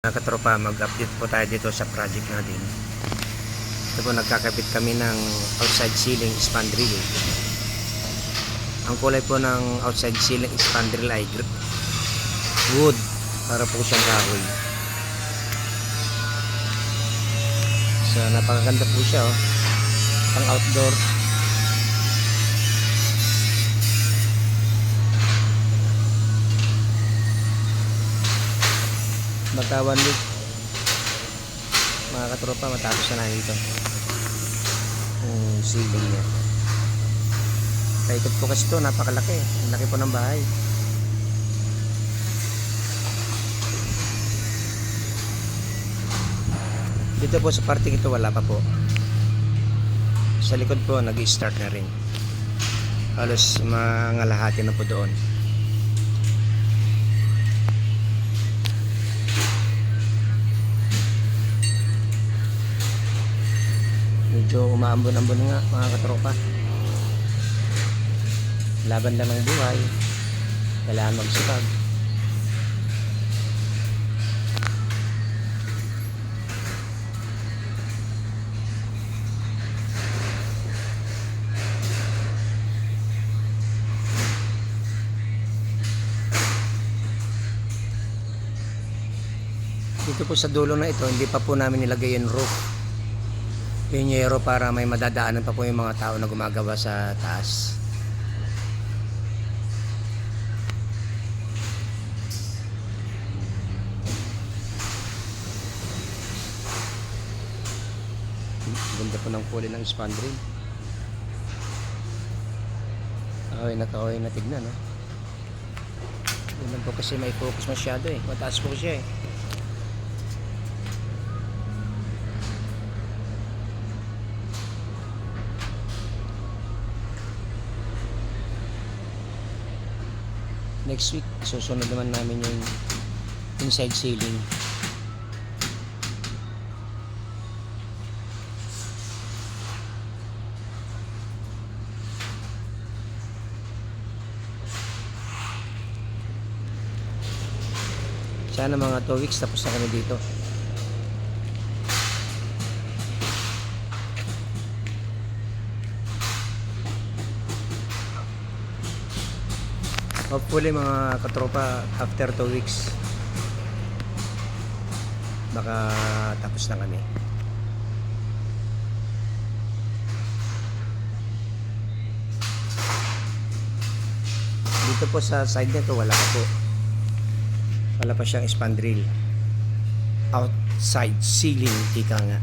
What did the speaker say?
Mga katropa, mag-update po tayo dito sa project natin. Ito po, nagkakabit kami ng outside ceiling spandrel. Ang kulay po ng outside ceiling spandrel ay wood, para po siyang kahoy. So napakaganda po siya, oh. Pang outdoor. Magka 1 week mga katropa matapos na dito yung ceiling niya. Paikot po kasi ito, napakalaki, ang laki po ng bahay. Dito po sa parting ito wala pa po, sa likod po nag-i-start na rin, halos mga lahati na po doon. Medyo umaambon-ambon nga mga katropa. Laban lang ng buhay, kailangan magsipag. Dito po sa dulo na ito, hindi pa po namin nilagay yung roof, pinyero, para may madadaanan pa po yung mga tao na gumagawa sa taas. Ganda po ng kulay ng spandrel. Kahoy na tignan, no? Hindi po kasi may focus masyado, eh. Mataas po siya, eh. Next week, susunod naman namin yung inside ceiling. Sana mga 2 weeks tapos na kami dito. Hopefully mga katropa, after 2 weeks baka tapos na kami. Dito po sa side nito wala pa siyang spandrel, outside ceiling ika nga.